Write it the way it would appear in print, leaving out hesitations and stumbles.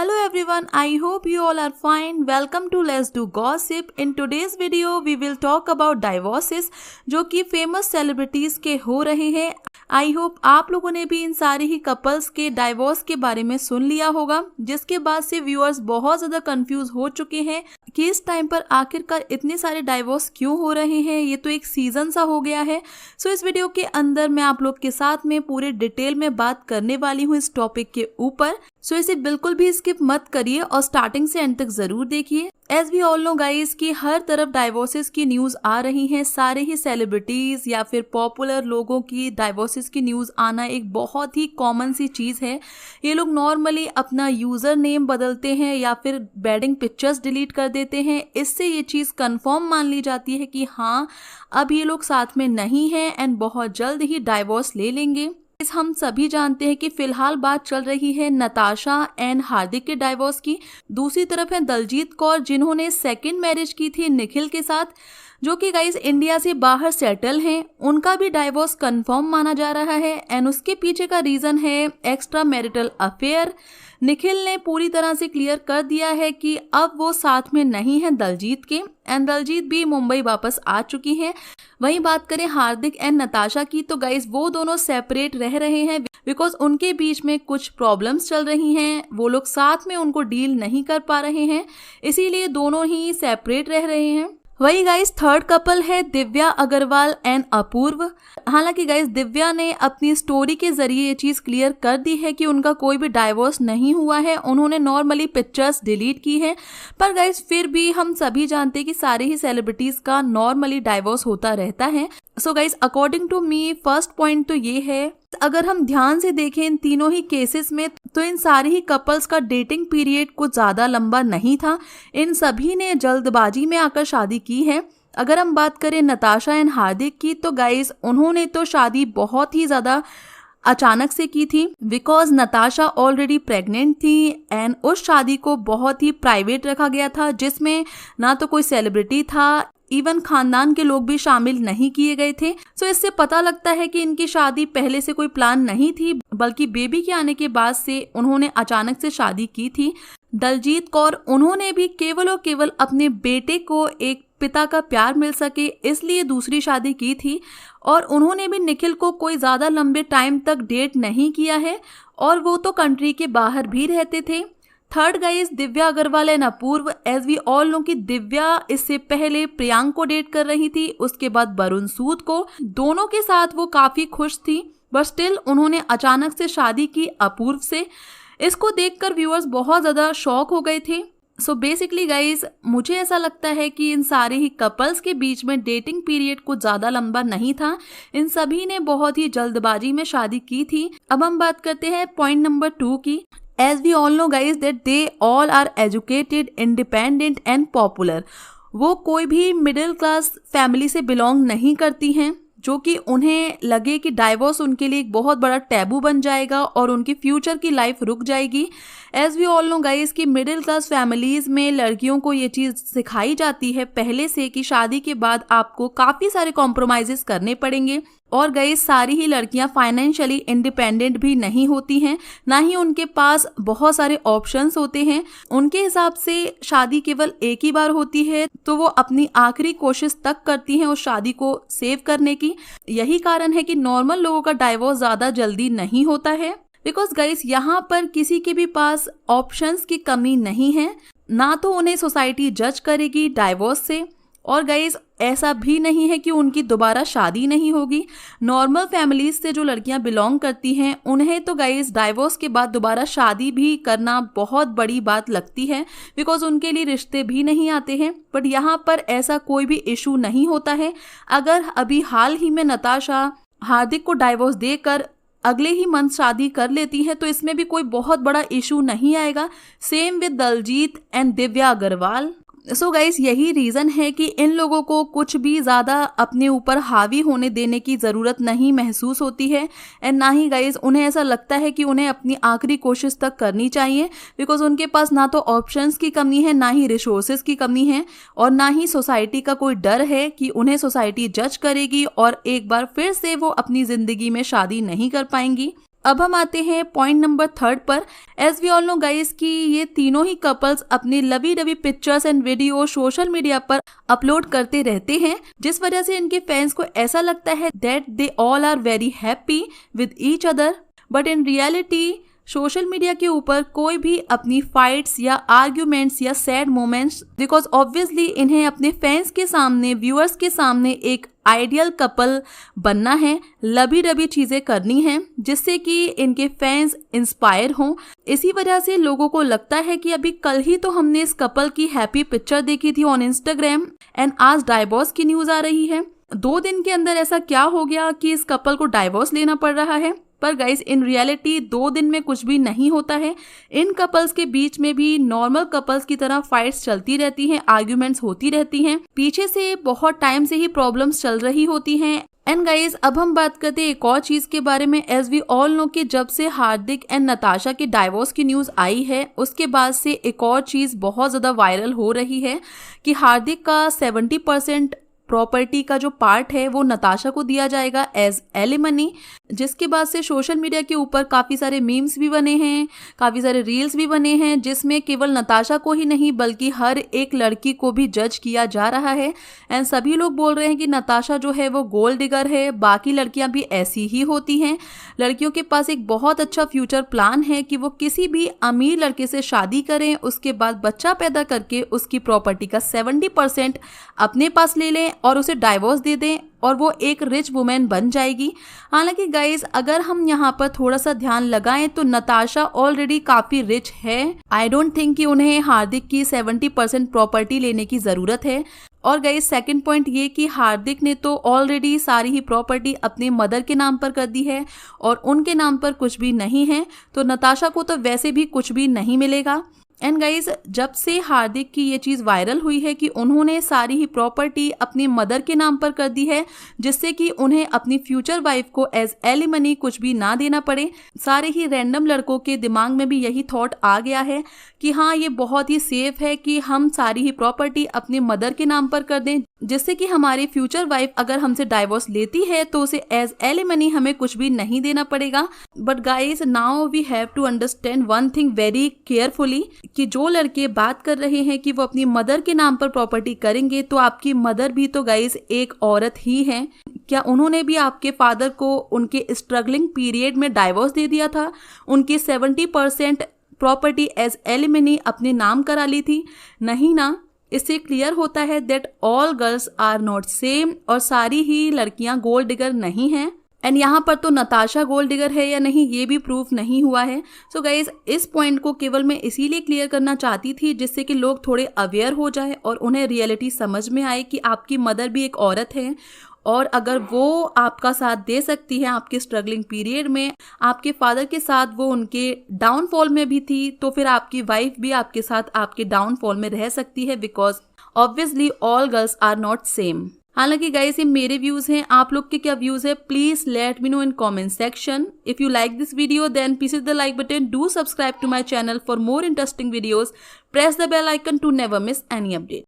Hello everyone, I hope you all are fine. Welcome to Let's Do Gossip. In today's video we will talk about divorces जो कि famous celebrities के हो रहे हैं. I hope आप लोगों ने भी इन सारे ही कपल्स के डाइवोर्स के बारे में सुन लिया होगा, जिसके बाद से व्यूअर्स बहुत ज़्यादा कंफ्यूज हो चुके हैं कि इस टाइम पर आखिरकार इतने सारे डाइवोर्स क्यों हो रहे हैं. ये तो एक सीजन सा हो गया है. सो इस वीडियो के अंदर मैं आप लोग के साथ में पूरे डिटेल में बात करने वाली हूँ इस टॉपिक के ऊपर. सो इसे बिल्कुल भी स्किप मत करिए और स्टार्टिंग से एंड तक जरूर देखिए. As we all know guys कि हर तरफ डाइवोर्सेस की न्यूज आ रही हैं. सारे ही सेलिब्रिटीज या फिर पॉपुलर लोगों की डाइवोर्सेस की न्यूज आना एक बहुत ही कॉमन सी चीज है. ये लोग नॉर्मली अपना यूजर नेम बदलते हैं या फिर वेडिंग पिक्चर्स डिलीट कर देते हैं. इससे ये चीज कंफर्म मान ली जाती है कि हाँ, अब ये लोग साथ में नहीं हैं एंड बहुत जल्द ही डाइवोर्स ले लेंगे. हम सभी जानते हैं कि फिलहाल बात चल रही है नताशा एंड हार्दिक के डाइवोर्स की. दूसरी तरफ है दलजीत कौर, जिन्होंने सेकंड मैरिज की थी निखिल के साथ, जो कि गाइस इंडिया से बाहर सेटल हैं. उनका भी डाइवोर्स कंफर्म माना जा रहा है एंड उसके पीछे का रीजन है एक्स्ट्रा मैरिटल अफेयर. निखिल ने पूरी तरह से क्लियर कर दिया है कि अब वो साथ में नहीं है दलजीत के एंड दलजीत भी मुंबई वापस आ चुकी हैं. वहीं बात करें हार्दिक एंड नताशा की, तो गाइस वो दोनों सेपरेट रह रहे हैं बिकॉज उनके बीच में कुछ प्रॉब्लम्स चल रही हैं. वो लोग साथ में उनको डील नहीं कर पा रहे हैं, इसीलिए दोनों ही सेपरेट रह रहे हैं. वही गाइस थर्ड कपल है दिव्या अग्रवाल एंड अपूर्व. हालांकि गाइस दिव्या ने अपनी स्टोरी के जरिए ये चीज क्लियर कर दी है कि उनका कोई भी डाइवोर्स नहीं हुआ है. उन्होंने नॉर्मली पिक्चर्स डिलीट की है, पर गाइस फिर भी हम सभी जानते हैं कि सारे ही सेलिब्रिटीज का नॉर्मली डाइवोर्स होता रहता है. So guys according to me first point तो ये है, अगर हम ध्यान से देखें इन तीनों ही केसेस में, तो इन सारे ही कपल्स का डेटिंग पीरियड कुछ ज़्यादा लंबा नहीं था. इन सभी ने जल्दबाजी में आकर शादी की है. अगर हम बात करें नताशा एंड हार्दिक की, तो गाइस उन्होंने तो शादी बहुत ही ज़्यादा अचानक से की थी बिकॉज नताशा ऑलरेडी प्रेग्नेंट थी एंड उस शादी को बहुत ही प्राइवेट रखा गया था, जिसमें ना तो कोई सेलिब्रिटी था, इवन खानदान के लोग भी शामिल नहीं किए गए थे. सो इससे पता लगता है कि इनकी शादी पहले से कोई प्लान नहीं थी, बल्कि बेबी के आने के बाद से उन्होंने अचानक से शादी की थी. दलजीत कौर, उन्होंने भी केवल और केवल अपने बेटे को एक पिता का प्यार मिल सके इसलिए दूसरी शादी की थी और उन्होंने भी निखिल को कोई ज़्यादा लंबे टाइम तक डेट नहीं किया है और वो तो कंट्री के बाहर भी रहते थे. Third guys Divya Agarwal and Apurva. As we all know कि दिव्या इससे पहले प्रियांक को डेट कर रही थी, उसके बाद वरुण सूद को. दोनों के साथ वो काफ़ी खुश थी, बट स्टिल उन्होंने अचानक से शादी की अपूर्व से. इसको देखकर व्यूअर्स बहुत ज़्यादा शॉक हो गए थे. सो बेसिकली गाइज मुझे ऐसा लगता है कि इन सारे ही कपल्स के बीच में डेटिंग पीरियड कुछ ज़्यादा लंबा नहीं था. इन सभी ने बहुत ही जल्दबाजी में शादी की थी. अब हम बात करते हैं पॉइंट नंबर 2 की. As we all know guys that they all are educated, independent and popular. वो कोई भी मिडिल क्लास फैमिली से बिलोंग नहीं करती हैं, जो कि उन्हें लगे कि डाइवोर्स उनके लिए एक बहुत बड़ा टैबू बन जाएगा और उनकी फ्यूचर की लाइफ रुक जाएगी. As we all know guys कि मिडिल क्लास फैमिलीज में लड़कियों को ये चीज़ सिखाई जाती है पहले से कि शादी के बाद आपको काफ़ी सारे कॉम्प्रोमाइज़ेस करने पड़ेंगे. और गाइज सारी ही लड़कियां फाइनेंशियली इंडिपेंडेंट भी नहीं होती हैं, ना ही उनके पास बहुत सारे ऑप्शंस होते हैं. उनके हिसाब से शादी केवल एक ही बार होती है, तो वो अपनी आखिरी कोशिश तक करती हैं उस शादी को सेव करने की. यही कारण है कि नॉर्मल लोगों का डाइवोर्स ज़्यादा जल्दी नहीं होता है बिकॉज गाइज यहाँ पर किसी के भी पास ऑप्शंस की कमी नहीं है. ना तो उन्हें सोसाइटी जज करेगी डाइवोर्स से, और गाइज ऐसा भी नहीं है कि उनकी दोबारा शादी नहीं होगी. नॉर्मल फैमिलीज से जो लड़कियां बिलोंग करती हैं उन्हें तो गाइज डाइवोर्स के बाद दोबारा शादी भी करना बहुत बड़ी बात लगती है बिकॉज उनके लिए रिश्ते भी नहीं आते हैं. बट यहाँ पर ऐसा कोई भी इशू नहीं होता है. अगर अभी हाल ही में नताशा हार्दिक को डाइवोर्स देकर अगले ही मंथ शादी कर लेती हैं तो इसमें भी कोई बहुत बड़ा इशू नहीं आएगा. Same with Daljeet and Divya Agarwal. So guys यही रीज़न है कि इन लोगों को कुछ भी ज़्यादा अपने ऊपर हावी होने देने की ज़रूरत नहीं महसूस होती है एंड ना ही गाइस उन्हें ऐसा लगता है कि उन्हें अपनी आखिरी कोशिश तक करनी चाहिए बिकॉज उनके पास ना तो ऑप्शंस की कमी है, ना ही रिसोर्सेज की कमी है और ना ही सोसाइटी का कोई डर है कि उन्हें सोसाइटी जज करेगी और एक बार फिर से वो अपनी ज़िंदगी में शादी नहीं कर पाएंगी. अब हम आते हैं पॉइंट नंबर 3 पर। As we all know guys कि ये तीनों ही कपल्स अपनी lovey dovey pictures and video social media पर अपलोड करते रहते हैं, जिस वजह से इनके फैंस को ऐसा लगता है that they all are very happy with each other. But in reality social media के ऊपर कोई भी अपनी फाइट्स या आर्ग्यूमेंट्स या सैड मोमेंट्स, बिकॉज ऑब्वियसली इन्हें अपने फैंस के सामने, व्यूअर्स के सामने एक आइडियल कपल बनना है, लबी डबी चीजें करनी हैं जिससे कि इनके फैंस इंस्पायर हों। इसी वजह से लोगों को लगता है कि अभी कल ही तो हमने इस कपल की हैप्पी पिक्चर देखी थी ऑन इंस्टाग्राम एंड आज डाइवोर्स की न्यूज आ रही है। 2 दिन के अंदर ऐसा क्या हो गया कि इस कपल को डाइवोर्स लेना पड़ रहा है? पर गाइस इन रियलिटी 2 दिन में कुछ भी नहीं होता है। इन कपल्स के बीच में भी नॉर्मल कपल्स की तरह फाइट्स चलती रहती हैं, आर्ग्यूमेंट्स होती रहती हैं, पीछे से बहुत टाइम से ही प्रॉब्लम्स चल रही होती हैं। एंड गाइज अब हम बात करते हैं एक और चीज के बारे में। एज वी ऑल नो कि जब से हार्दिक एंड नताशा के डाइवोर्स की न्यूज आई है उसके बाद से एक और चीज बहुत ज्यादा वायरल हो रही है कि हार्दिक का 70% प्रॉपर्टी का जो पार्ट है वो नताशा को दिया जाएगा एज एलिमनी, जिसके बाद से सोशल मीडिया के ऊपर काफ़ी सारे मीम्स भी बने हैं, काफ़ी सारे रील्स भी बने हैं, जिसमें केवल नताशा को ही नहीं बल्कि हर एक लड़की को भी जज किया जा रहा है। एंड सभी लोग बोल रहे हैं कि नताशा जो है वो गोल्ड डिगर है, बाकी लड़कियां भी ऐसी ही होती हैं। लड़कियों के पास एक बहुत अच्छा फ्यूचर प्लान है कि वो किसी भी अमीर लड़के से शादी करें, उसके बाद बच्चा पैदा करके उसकी प्रॉपर्टी का 70% अपने पास ले लें और उसे डाइवोर्स दे दें और वो एक रिच वुमेन बन जाएगी। हालांकि गाइज अगर हम यहाँ पर थोड़ा सा ध्यान लगाएं तो नताशा ऑलरेडी काफी रिच है। आई डोंट थिंक कि उन्हें हार्दिक की 70% प्रॉपर्टी लेने की जरूरत है। और गाइज सेकंड पॉइंट ये कि हार्दिक ने तो ऑलरेडी सारी ही प्रॉपर्टी अपने मदर के नाम पर कर दी है और उनके नाम पर कुछ भी नहीं है, तो नताशा को तो वैसे भी कुछ भी नहीं मिलेगा। एंड गाइज जब से हार्दिक की ये चीज़ वायरल हुई है कि उन्होंने सारी ही प्रॉपर्टी अपनी मदर के नाम पर कर दी है जिससे कि उन्हें अपनी फ्यूचर वाइफ को एज एलिमनी कुछ भी ना देना पड़े, सारे ही रैंडम लड़कों के दिमाग में भी यही थॉट आ गया है कि हाँ ये बहुत ही सेफ है कि हम सारी ही प्रॉपर्टी अपनी मदर के नाम पर कर दें, जिससे कि हमारी फ्यूचर वाइफ अगर हमसे डाइवोर्स लेती है तो उसे एज एलिमनी हमें कुछ भी नहीं देना पड़ेगा। But guys now we have to understand one thing very carefully कि जो लड़के बात कर रहे हैं कि वो अपनी मदर के नाम पर प्रॉपर्टी करेंगे, तो आपकी मदर भी तो गाइज एक औरत ही है। क्या उन्होंने भी आपके फादर को उनके स्ट्रगलिंग पीरियड में डाइवोर्स दे दिया था, उनकी 70% प्रॉपर्टी एज एलिमनी अपने नाम करा ली थी? नहीं ना। इससे क्लियर होता है that all girls are not same और सारी ही लड़कियां गोल्ड डिगर नहीं हैं। एंड यहाँ पर तो नताशा गोल्ड डिगर है या नहीं ये भी प्रूफ नहीं हुआ है। सो गाइज इस पॉइंट को केवल मैं इसीलिए क्लियर करना चाहती थी जिससे कि लोग थोड़े अवेयर हो जाए और उन्हें रियलिटी समझ में आए कि आपकी मदर भी एक औरत है और अगर वो आपका साथ दे सकती है आपके स्ट्रगलिंग पीरियड में, आपके फादर के साथ वो उनके डाउनफॉल में भी थी, तो फिर आपकी वाइफ भी आपके साथ आपके डाउनफॉल में रह सकती है, because obviously all girls are not same. हालांकि गाइस ये मेरे व्यूज हैं, आप लोग के क्या व्यूज है please let me know in comment section. If you like this video then please hit the like button, do subscribe to my channel for more interesting videos, press the bell icon to never miss any update.